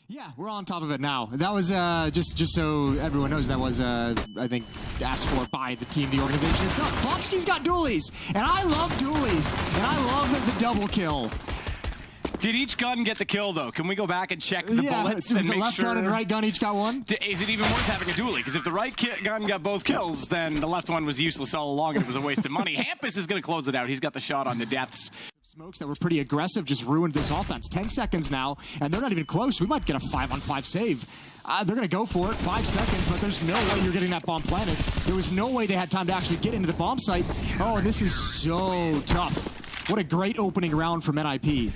Yeah, we're on top of it now. That was, just so everyone knows, that was, I think, asked for by the team, the organization itself. Plopski's got dualies, and I love dualies, and I love the double kill. Did each gun get the kill, though? Can we go back and check the bullets and make left sure... gun and right gun each got one? Is it even worth having a dually? Because if the right gun got both kills, then the left one was useless all along and it was a waste of money. Hampus is going to close it out. He's got the shot on the depths. Smokes that were pretty aggressive just ruined this offense. 10 seconds now, and they're not even close. We might get a 5-on-5 save. They're going to go for it. 5 seconds, but there's no way you're getting that bomb planted. There was no way they had time to actually get into the bomb site. Oh, and this is so tough. What a great opening round from NIP.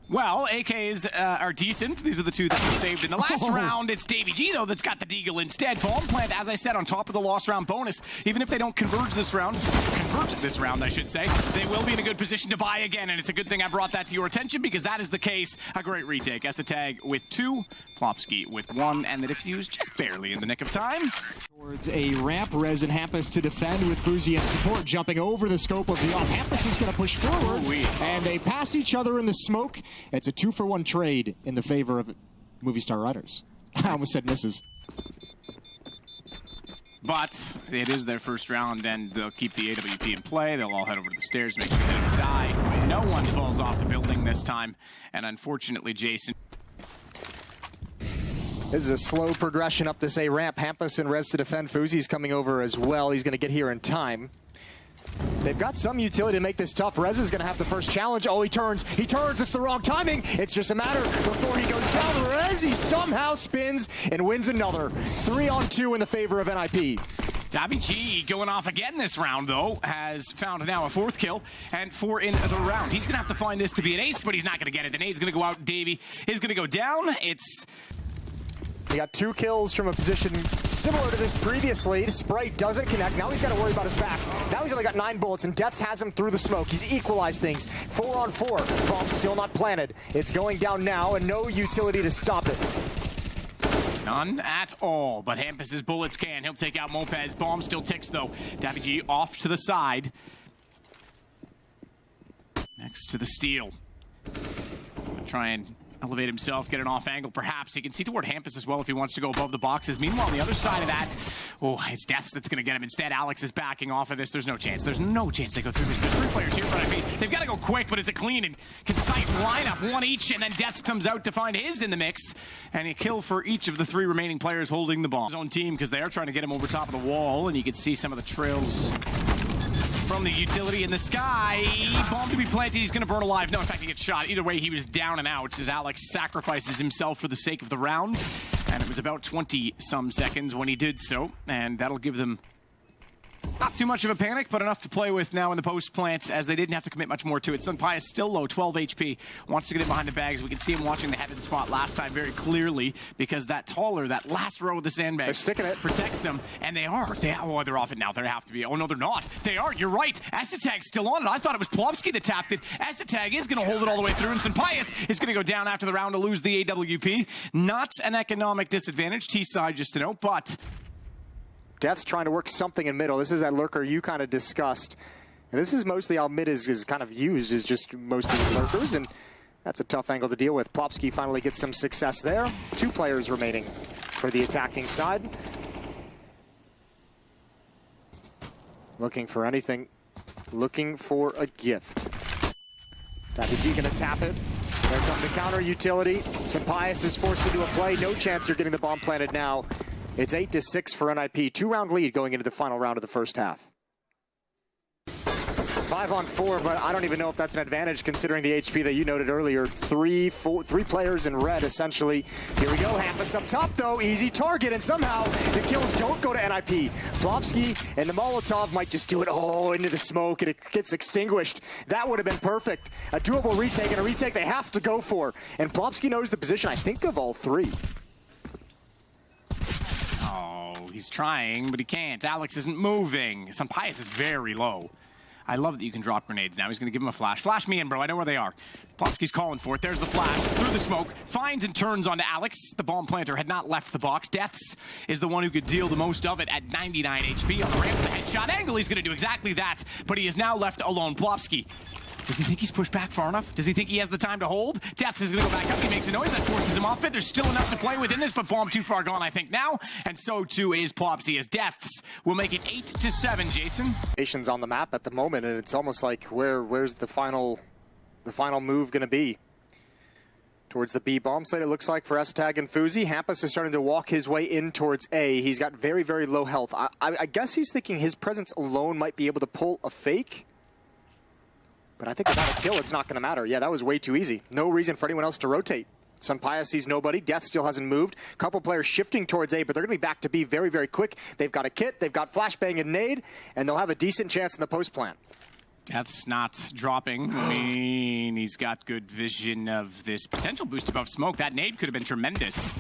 Well, AKs are decent. These are the two that were saved in the last round. It's Davey G, though, that's got the deagle instead. Bomb plant, as I said, on top of the lost round bonus. Even if they don't convert this round, I should say, they will be in a good position to buy again. And it's a good thing I brought that to your attention because that is the case. A great retake. Esatag with 2, Plopski with 1, and the defuse just barely in the nick of time. Towards a ramp, Rez and Hampus to defend with Fuzi and support jumping over the scope of the off. Hampus is going to push forward, and they pass each other in the smoke. It's a 2-for-1 trade in the favor of Movistar Riders. I almost said misses. But it is their first round, and they'll keep the AWP in play. They'll all head over to the stairs, make sure they don't die. No one falls off the building this time, and unfortunately, Jason... This is a slow progression up this A ramp. Hampus and Rez to defend. Fuzi's coming over as well. He's going to get here in time. They've got some utility to make this tough. Rez is going to have the first challenge. Oh, he turns. He turns. It's the wrong timing. It's just a matter before he goes down. Rez, he somehow spins and wins another. 3-on-2 in the favor of NIP. Davey G going off again this round, though, has found now a 4th kill and 4 in the round. He's going to have to find this to be an ace, but he's not going to get it. The nade's going to go out. Davey is going to go down. It's... He got 2 kills from a position similar to this previously. Sprite doesn't connect. Now he's got to worry about his back. Now he's only got 9 bullets, and Deaths has him through the smoke. He's equalized things. 4-on-4. Bomb still not planted. It's going down now, and no utility to stop it. None at all, but Hampus's bullets can. He'll take out Mopez. Bomb still ticks, though. Davey G off to the side. Next to the steal. Try and elevate himself, get an off angle. Perhaps he can see toward Hampus as well if he wants to go above the boxes. Meanwhile, on the other side of that, oh, it's Deaths that's going to get him. Instead, Alex is backing off of this. There's no chance. There's no chance they go through this. There's 3 players here for NIP. They've got to go quick, but it's a clean and concise lineup. 1 each, and then Deaths comes out to find his in the mix. And a kill for each of the 3 remaining players holding the bomb. His own team, because they are trying to get him over top of the wall, and you can see some of the trails from the utility in the sky. Bomb to be planted. He's going to burn alive. No, in fact, he gets shot. Either way, he was down and out as Alex sacrifices himself for the sake of the round. And it was about 20-some seconds when he did so. And that'll give them not too much of a panic, but enough to play with now in the post plant, as they didn't have to commit much more to it. Sunpai is still low, 12 HP, wants to get in behind the bags. We can see him watching the heaven spot last time very clearly, because that taller, that last row of the sandbags, they're sticking it, protects them, and they are. Oh, they're off it now. They have to be. Oh, no, they're not. They are. You're right. Esatag's still on it. I thought it was Plopski that tapped it. Esatag is going to hold it all the way through, and Sunpai is going to go down after the round to lose the AWP. Not an economic disadvantage, T-side, just to note, but... Death's trying to work something in middle. This is that lurker you kind of discussed. And this is mostly how mid is kind of used, is just mostly lurkers, and that's a tough angle to deal with. Plopski finally gets some success there. 2 players remaining for the attacking side. Looking for anything. Looking for a gift. Davey G gonna tap it. There comes the counter utility. Sampaius is forced into a play. No chance you're getting the bomb planted now. It's 8-6 for NIP. 2-round lead going into the final round of the first half. 5-on-4, but I don't even know if that's an advantage considering the HP that you noted earlier. 3 players in red, essentially. Here we go. Hampus up top, though. Easy target, and somehow the kills don't go to NIP. Plopski and the Molotov might just do it all into the smoke, and it gets extinguished. That would have been perfect. A doable retake, and a retake they have to go for. And Plopski knows the position, I think, of all 3. He's trying, but he can't. Alex isn't moving. Sampaius is very low. I love that you can drop grenades now. He's going to give him a flash. Flash me in, bro. I know where they are. Plopski's calling for it. There's the flash. Through the smoke. Finds and turns onto Alex. The bomb planter had not left the box. Deaths is the one who could deal the most of it at 99 HP on the ramp. The headshot angle, he's going to do exactly that, but he is now left alone. Plopski Does he think he's pushed back far enough? Does he think he has the time to hold? Depth is going to go back up. He makes a noise. That forces him off it. There's still enough to play within this, but bomb too far gone, I think, now. And so, too, is Plopsy, as Depths will make it 8-7, Jason. Nations on the map at the moment, and it's almost like where's the final move going to be? Towards the B bomb site, it looks like, for Estag and Fuzi. Hampus is starting to walk his way in towards A. He's got very, very low health. I guess he's thinking his presence alone might be able to pull a fake. But I think without a kill, it's not going to matter. Yeah, that was way too easy. No reason for anyone else to rotate. Sunpaya sees nobody. Death still hasn't moved. Couple players shifting towards A, but they're going to be back to B very, very quick. They've got a kit, they've got flashbang and nade, and they'll have a decent chance in the post plant. Death's not dropping. I mean, he's got good vision of this potential boost above smoke. That nade could have been tremendous.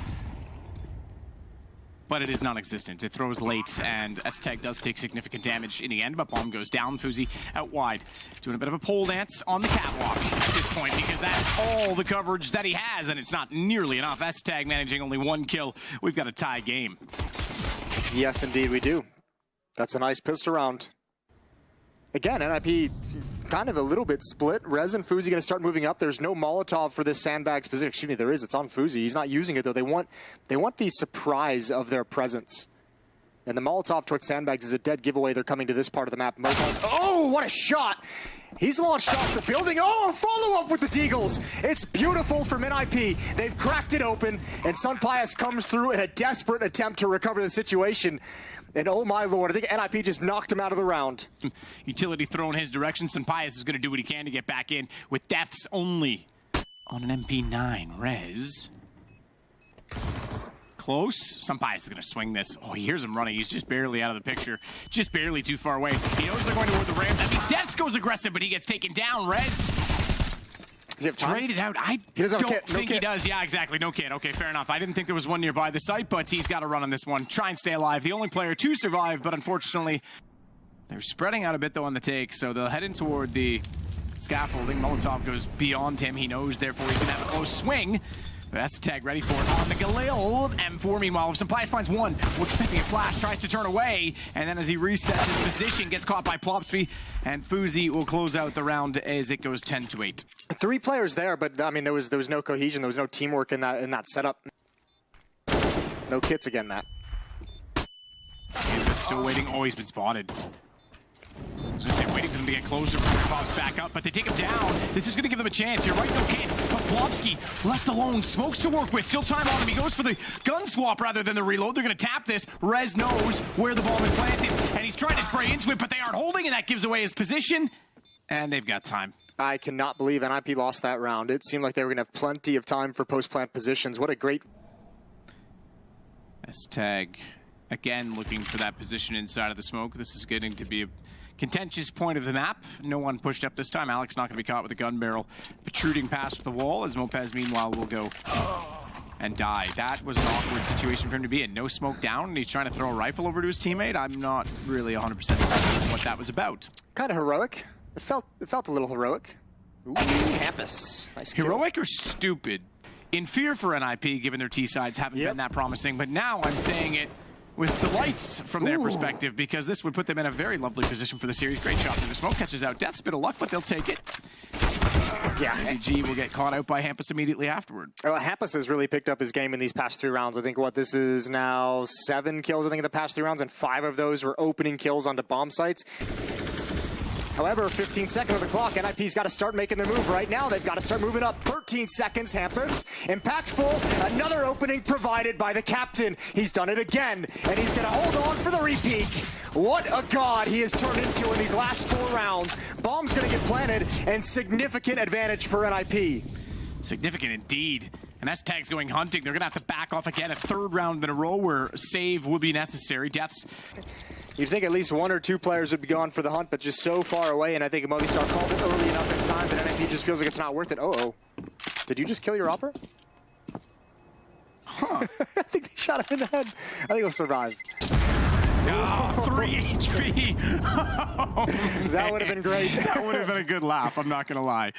But it is non-existent. It throws late, and Estag does take significant damage in the end, but bomb goes down. Fuzi out wide, doing a bit of a pole dance on the catwalk at this point, because that's all the coverage that he has, and it's not nearly enough. Estag managing only 1 kill. We've got a tie game. Yes, indeed, we do. That's a nice pistol round. Again, NIP kind of a little bit split. Rez and Fuzi going to start moving up. There's no Molotov for this sandbags position. Excuse me, there is. It's on Fuzi. He's not using it, though. They want the surprise of their presence. And the Molotov towards sandbags is a dead giveaway. They're coming to this part of the map. Oh, what a shot! He's launched off the building. Oh, follow-up with the Deagles. It's beautiful from NIP. They've cracked it open, and Sunpias comes through in a desperate attempt to recover the situation. And oh my lord, I think NIP just knocked him out of the round. Utility thrown his direction. Sunpias is going to do what he can to get back in with deaths only on an MP9. Rez. Close. Sunpias is going to swing this. Oh, he hears him running. He's just barely out of the picture. Just barely too far away. He knows they're going toward the ramp. That means Deaths goes aggressive, but he gets taken down. Rez. Does he have time? Traded out. I don't think he does. Yeah, exactly. No kid. Okay, fair enough. I didn't think there was one nearby the site, but he's got to run on this one. Try and stay alive. The only player to survive, but unfortunately, they're spreading out a bit, though, on the take, so they'll head in toward the scaffolding. Molotov goes beyond him. He knows, therefore, he's going to have a close swing. But that's the tag ready for it on the Galil M4. Meanwhile, Sunpias finds one. We're expecting a flash, tries to turn away, and then as he resets his position, gets caught by Plopsy, and Fuzi will close out the round as it goes 10-8. 3 players there, but I mean, there was no cohesion, there was no teamwork in that setup. No kits again, Matt. He's still waiting. Oh, he's been spotted. I was going to say, waiting for them to get closer before he pops back up, but they take him down. This is going to give them a chance. You're right, no kids. But Plopsky, left alone, smokes to work with. Still time on him. He goes for the gun swap rather than the reload. They're going to tap this. Rez knows where the bomb is planted, and he's trying to spray into it, but they aren't holding, and that gives away his position. And they've got time. I cannot believe NIP lost that round. It seemed like they were going to have plenty of time for post-plant positions. What a great... Estag, again, looking for that position inside of the smoke. This is getting to be a contentious point of the map. No one pushed up this time. Alex not going to be caught with a gun barrel protruding past the wall, as Mopez, meanwhile, will go and die. That was an awkward situation for him to be in. No smoke down, and he's trying to throw a rifle over to his teammate. I'm not really 100% sure what that was about. Kind of heroic. It felt a little heroic. Ooh, Hampus. Nice kill. Heroic or stupid? In fear for NIP, given their T-sides haven't been that promising, but now I'm saying it with delights from their perspective, because this would put them in a very lovely position for the series. Great shot through the smoke, catches out Death's bit of luck, but they'll take it. Yeah, GG will get caught out by Hampus immediately afterward. Hampus has really picked up his game in these past 3 rounds. I think, this is now 7 kills, I think, in the past 3 rounds, and 5 of those were opening kills onto bomb sites. However, 15 seconds of the clock. NIP's got to start making their move right now. They've got to start moving up. 13 seconds, Hampus. Impactful. Another opening provided by the captain. He's done it again, and he's going to hold on for the repeat. What a god he has turned into in these last 4 rounds. Bomb's going to get planted, and significant advantage for NIP. Significant indeed. And that's Tags going hunting. They're going to have to back off again. A 3rd round in a row where a save will be necessary. Deaths. You'd think at least 1 or 2 players would be gone for the hunt, but just so far away, and I think Movistar called it early enough in time that NIP just feels like it's not worth it. Uh-oh. Did you just kill your opera? Huh. I think they shot him in the head. I think he'll survive. Oh, 3 HP. Oh, that would have been great. That would have been a good laugh, I'm not going to lie.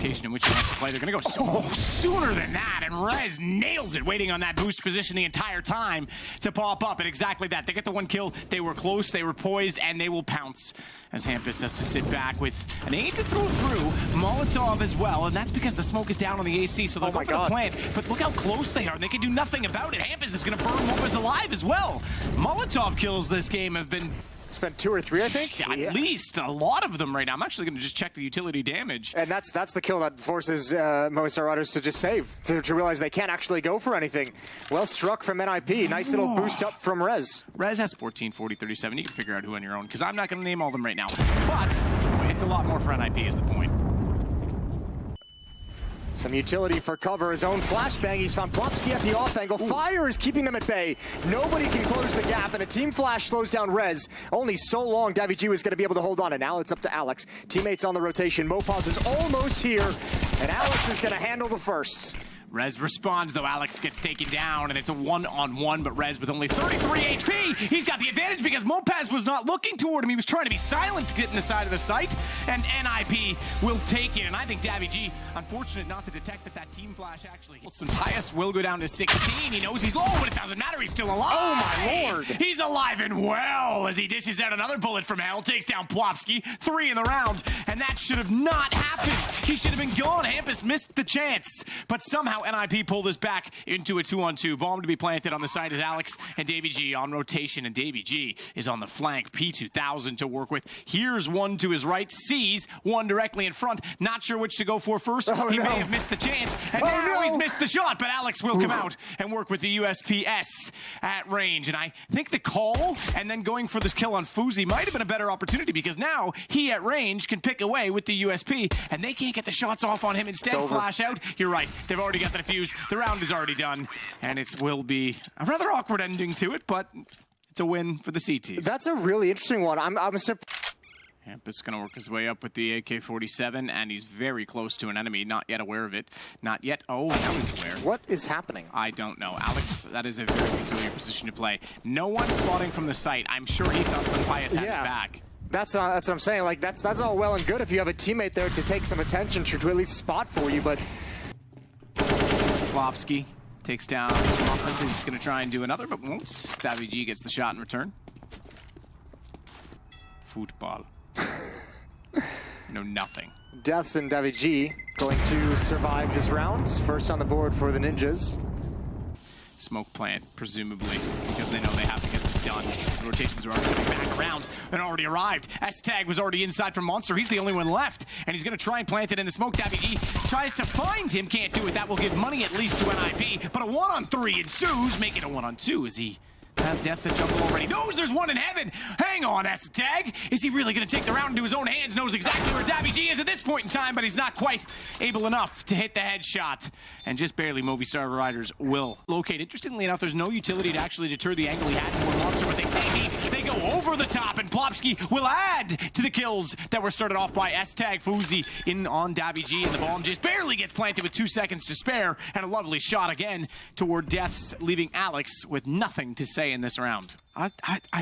location in which he wants to play. They're going to go sooner than that, and Rez nails it, waiting on that boost position the entire time to pop up, and exactly that. They get the one kill. They were close, they were poised, and they will pounce as Hampus has to sit back with an aim to throw through, Molotov as well, and that's because the smoke is down on the AC, so they'll go for the plant. But look how close they are, and they can do nothing about it. Hampus is going to burn Mopaz alive as well. Molotov kills this game have been... Spent 2 or 3, I think. At least a lot of them right now. I'm actually going to just check the utility damage. And that's the kill that forces Movistar Riders to just save, to realize they can't actually go for anything. Well struck from NIP. Nice little boost up from Rez. Rez has 14, 40, 37. You can figure out who on your own, because I'm not going to name all of them right now. But it's a lot more for NIP is the point. Some utility for cover, his own flashbang. He's found Plopsky at the off angle. Fire is keeping them at bay. Nobody can close the gap, and a team flash slows down Rez. Only so long NaVi was going to be able to hold on, and now it's up to Alex. Teammates on the rotation. Mopaz is almost here, and Alex is going to handle the first. Rez responds, though. Alex gets taken down, and it's a one-on-one, but Rez with only 33 HP. He's got the advantage because Mopaz was not looking toward him. He was trying to be silent to get in the side of the site, and NIP will take it. And I think navy, unfortunate not to detect that team flash actually hits. Pius will go down to 16. He knows he's low, but it doesn't matter. He's still alive. Oh, my Lord. He's alive and well as he dishes out another bullet from hell, takes down Plopsky. 3 in the round, and that should have not happened. He should have been gone. Hampus missed the chance, but somehow NIP pulled us back into a 2-on-2. Bomb to be planted on the side is Alex and Davey on rotation, and Davey is on the flank. P2000 to work with. Here's one to his right, sees one directly in front. Not sure which to go for first. He may have missed the chance, and now he's missed the shot, but Alex will come out and work with the USPS at range. And I think the call and then going for this kill on Fuzi might have been a better opportunity, because now he at range can pick away with the USP, and they can't get the shots off on him. Instead, flash out. You're right. They've already got the defuse. The round is already done, and it will be a rather awkward ending to it, but it's a win for the CTs. That's a really interesting one. I'm surprised. Hampus going to work his way up with the AK-47, and he's very close to an enemy. Not yet aware of it. Not yet. Oh, now he's aware. What is happening? I don't know. Alex, that is a very peculiar position to play. No one spotting from the site. I'm sure he thought some Pius had his back. That's what I'm saying. Like, that's all well and good if you have a teammate there to take some attention, to at least spot for you, but... Plopsky takes down Mopas. He's going to try and do another, but won't. Stavig gets the shot in return. Football. No, nothing. Deaths and NaVi going to survive this round. First on the board for the Ninjas. Smoke plant, presumably, because they know they have to get this done. The rotations are already coming back around and already arrived. S-Tag was already inside from Monster. He's the only one left, and he's going to try and plant it in the smoke. navy tries to find him, can't do it. That will give money at least to NIP, but a 1-on-3 ensues, making a 1-on-2 as he has Deaths at jungle already. Knows there's one in heaven. Hang on, S-Tag. Is he really going to take the round into his own hands? Knows exactly where navy is at this point in time, but he's not quite able enough to hit the headshot. And just barely, Movistar Riders will locate. Interestingly enough, there's no utility to actually deter the angle he had toward Monster, but they stay deep. They go over the top, and Plopsky will add to the kills that were started off by S-Tag. Fuzi in on navy, and the bomb just barely gets planted with 2 seconds to spare, and a lovely shot again toward Deaths, leaving Alex with nothing to say in this round. I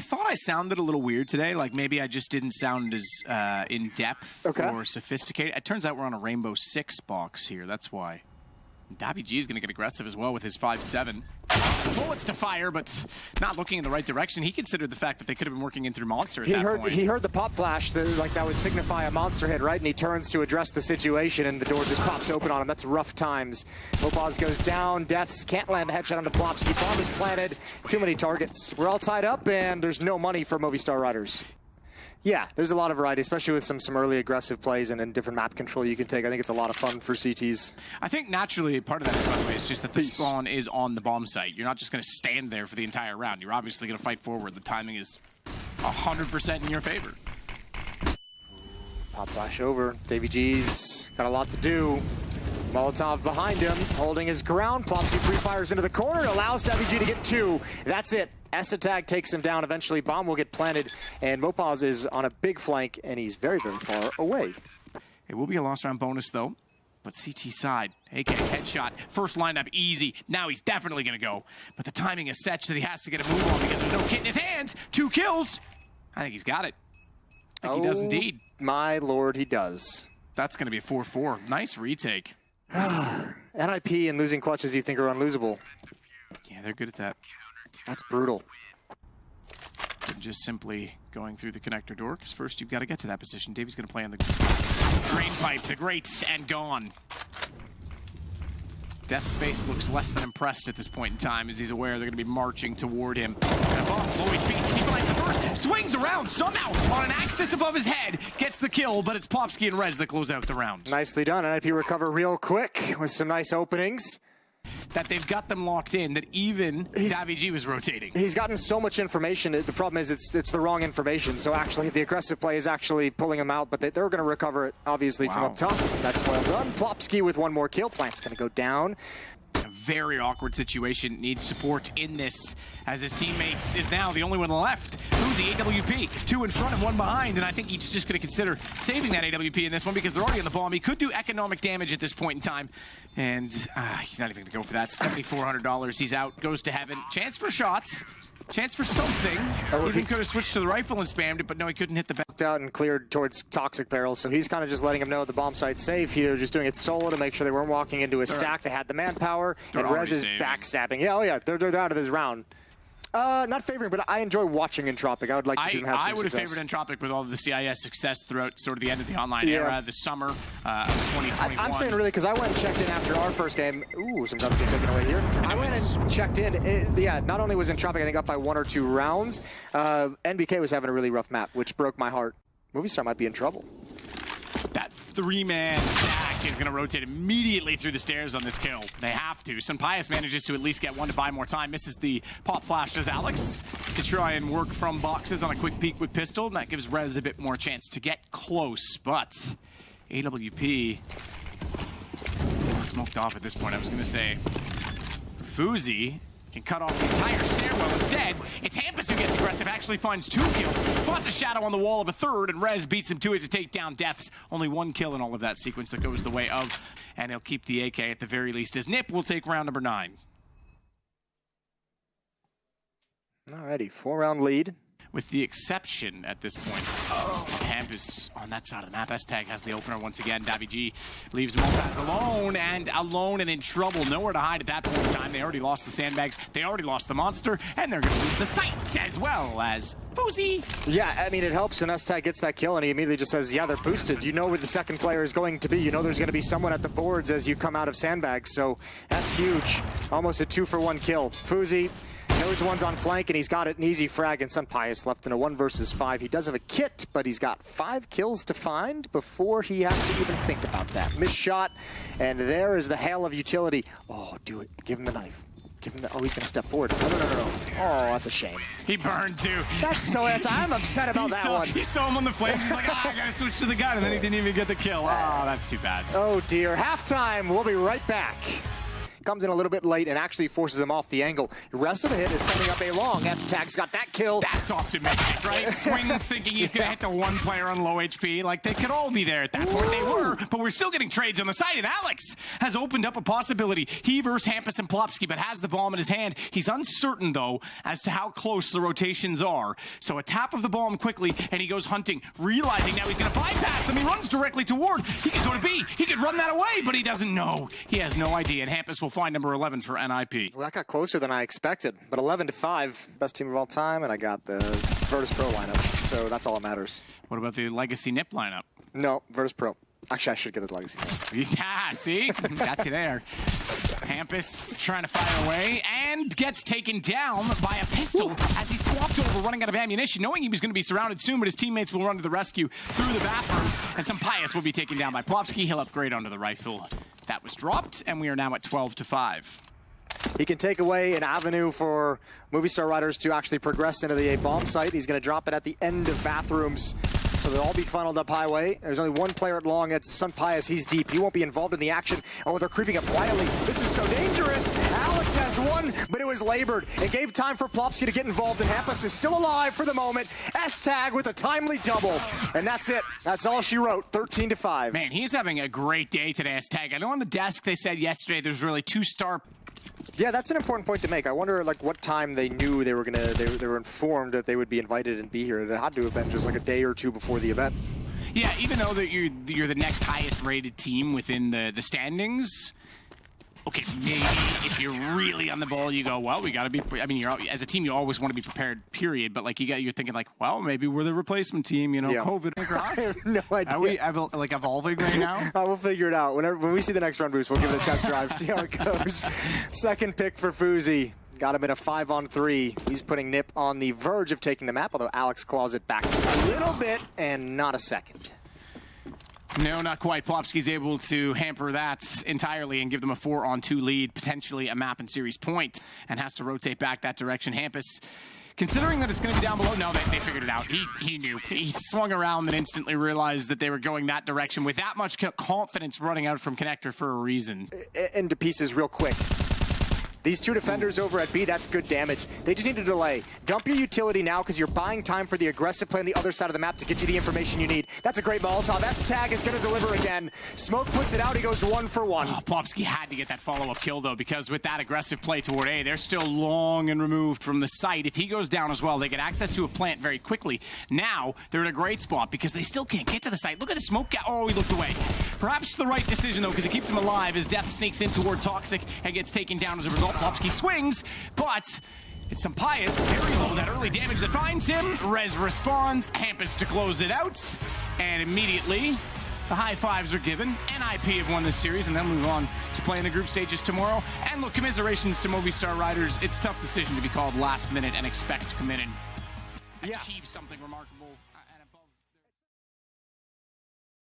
thought I sounded a little weird today, like maybe I just didn't sound as in-depth or sophisticated. It turns out we're on a Rainbow 6 box here, that's why. navy is going to get aggressive as well with his 5-7. Lots of bullets to fire, but not looking in the right direction. He considered the fact that they could have been working in through Monster at that point. He heard the pop flash, like that would signify a Monster hit, right? And he turns to address the situation, and the door just pops open on him. That's rough times. Mopaz goes down. Deaths can't land the headshot onto Plopsky. Bomb is planted. Too many targets. We're all tied up, and there's no money for Movistar Riders. Yeah, there's a lot of variety, especially with some early aggressive plays and different map control you can take. I think it's a lot of fun for CTs. I think naturally part of that, by the way, is just that the spawn is on the bomb site. You're not just going to stand there for the entire round. You're obviously going to fight forward. The timing is 100% in your favor. Pop flash over. Davey got a lot to do. Molotov behind him, holding his ground. Plopsky free fires into the corner, allows navy to get 2. That's it. S-Tag takes him down. Eventually, bomb will get planted, and Mopaz is on a big flank, and he's very, very far away. It will be a lost round bonus, though. But CT side, AK headshot, first lineup easy. Now he's definitely going to go. But the timing is such that he has to get a move on because there's no kit in his hands. 2 kills. I think he's got it. I think he does indeed. My lord, he does. That's going to be a 4-4. Nice retake. NIP and losing clutches you think are unlosable. Yeah, they're good at that. That's brutal. And just simply going through the connector door, because first you've got to get to that position. Davey's going to play on the drain pipe, the greats, and gone. Death's face looks less than impressed at this point in time, as he's aware they're going to be marching toward him. And above, low HP, he finds the first, swings around somehow on an axis above his head, gets the kill, but it's Plopsky and Rez that close out the round. Nicely done. NIP recover real quick with some nice openings. That they've got them locked in, that even NaVi was rotating. He's gotten so much information. The problem is it's the wrong information. So actually, the aggressive play is actually pulling him out, but they're going to recover it, obviously, from up top. That's well done. Plopsky with one more kill. Plant's going to go down. A very awkward situation, needs support in this, as his teammates is now the only one left. Fuzi, AWP, 2 in front and 1 behind, and I think he's just going to consider saving that AWP in this one because they're already on the bomb. He could do economic damage at this point in time, and he's not even going to go for that. $7,400, he's out, goes to heaven. Chance for shots. Chance for something. Even could have switched to the rifle and spammed it, but no, he couldn't hit the back. Out and cleared towards toxic barrels, so he's kind of just letting him know the bomb site's safe. He was just doing it solo to make sure they weren't walking into a stack. They had the manpower, and Rez is backstabbing. Yeah, oh yeah, they're out of this round. Not favoring, but I enjoy watching Entropic. I would like to see them have some I would have favored Entropic with all of the CIS success throughout sort of the end of the online era, the summer of 2021. I'm saying really because I went and checked in after our first game. Ooh, some guns getting taken away here. I went and checked in. Yeah, not only was Entropic, I think, up by 1 or 2 rounds, NBK was having a really rough map, which broke my heart. Movistar might be in trouble. That 3-man stack is going to rotate immediately through the stairs on this kill. They have to. Sunpius manages to at least get one to buy more time. Misses the pop flash, does Alex, to try and work from boxes on a quick peek with pistol. And that gives Rez a bit more chance to get close. But AWP smoked off at this point. I was going to say Fuzi can cut off the entire stairwell. Instead, it's Hampus who gets aggressive, actually finds 2 kills, spots a shadow on the wall of a 3rd, and Rez beats him to it to take down Deaths. Only 1 kill in all of that sequence that goes the way of, and he'll keep the AK at the very least, as Nip will take round number 9. Alrighty, 4-round lead. With the exception at this point of Hampus on that side of the map. S-Tag has the opener once again. NaVi leaves Mopaz alone and in trouble. Nowhere to hide at that point in time. They already lost the sandbags. They already lost the monster. And they're going to lose the sight as well as Fuzi. Yeah, I mean, it helps when S-Tag gets that kill and he immediately just says, yeah, they're boosted. You know where the second player is going to be. You know there's going to be someone at the boards as you come out of sandbags. So that's huge. Almost a 2-for-1 kill. Fuzi knows one's on flank, and he's got it an easy frag, and Sunpius left in a 1 versus 5. He does have a kit, but he's got 5 kills to find before he has to even think about that. Missed shot, and there is the hail of utility. Oh, do it. Give him the knife. Give him the... Oh, he's going to step forward. No. Oh, that's a shame. He burned, too. That's so anti. I'm upset about that one. He saw him on the flames. He's like, I got to switch to the gun, and then he didn't even get the kill. Oh, that's too bad. Oh, dear. Halftime. We'll be right back. Comes in a little bit late and actually forces him off the angle. The rest of the hit is coming up a long. S-Tag's got that kill. That's optimistic, right? Swings thinking he's going to hit the 1 player on low HP. Like, they could all be there at that point. They were, but we're still getting trades on the side, and Alex has opened up a possibility. He versus Hampus and Plopsky, but has the bomb in his hand. He's uncertain, though, as to how close the rotations are. So a tap of the bomb quickly, and he goes hunting, realizing now he's going to bypass them. He runs directly toward. He could go to B. He could run that away, but he doesn't know. He has no idea, and Hampus will find number 11 for NIP. Well, that got closer than I expected, but 11-5, best team of all time, and I got the Virtus Pro lineup, so that's all that matters. What about the Legacy Nip lineup? No, Virtus Pro. Actually, I should get the Legacy Nip. Yeah, see? Got you there. Hampus trying to fire away and gets taken down by a pistol as he swapped over, running out of ammunition, knowing he was going to be surrounded soon, but his teammates will run to the rescue through the bathrooms, and Sunpius will be taken down by Plopsky. He'll upgrade onto the rifle. That was dropped, and we are now at 12-5. He can take away an avenue for Movistar riders to actually progress into the A bomb site. He's going to drop it at the end of bathrooms. So they'll all be funneled up highway. There's only 1 player at long. It's Sunpius. He's deep. He won't be involved in the action. Oh, they're creeping up quietly. This is so dangerous. Alex has 1, but it was labored. It gave time for Plopsky to get involved, and Hampus is still alive for the moment. S-Tag with a timely double. And that's it. That's all she wrote. 13-5. Man, he's having a great day today, S-Tag. I know on the desk they said yesterday there's really 2 star... Yeah, that's an important point to make. I wonder, like, what time they knew they were gonna. They were informed that they would be invited and be here. It had to have been just like a day or 2 before the event. Yeah, even though that you're the next highest rated team within the standings. Okay, maybe if you're really on the ball, you go, well, we got to be. I mean, as a team, you always want to be prepared. Period. But like you're thinking like, well, maybe we're the replacement team. You know, yeah. COVID. I have no idea. Are we like evolving right now? We'll figure it out. When we see the next run boost, we'll give it a test drive, see how it goes. Second pick for Fuzi. Got him in a 5-on-3. He's putting Nip on the verge of taking the map, although Alex claws it back just a little bit and not a second. No, not quite. Plopsky's able to hamper that entirely and give them a 4-on-2 lead, potentially a map and series point, and has to rotate back that direction. Hampus, considering that it's going to be down below, no, they figured it out. He knew. He swung around and instantly realized that they were going that direction with that much confidence running out from Connector for a reason. Into pieces real quick. These two defenders over at B, that's good damage. They just need to delay. Dump your utility now because you're buying time for the aggressive play on the other side of the map to get you the information you need. That's a great Molotov. S-Tag is going to deliver again. Smoke puts it out. He goes 1 for 1. Oh, Plopsky had to get that follow-up kill, though, because with that aggressive play toward A, they're still long and removed from the site. If he goes down as well, they get access to a plant very quickly. Now, they're in a great spot because they still can't get to the site. Look at the smoke. Oh, he looked away. Perhaps the right decision, though, because it keeps him alive as Death sneaks in toward Toxic and gets taken down as a result. Plopsky swings, but it's some pious, very low, that early damage that finds him. Rez responds, Hampus to close it out, and immediately the high fives are given. NIP have won this series, and they'll move on to play in the group stages tomorrow. And look, commiserations to Movistar riders. It's a tough decision to be called last minute and expect to come in and achieve something remarkable.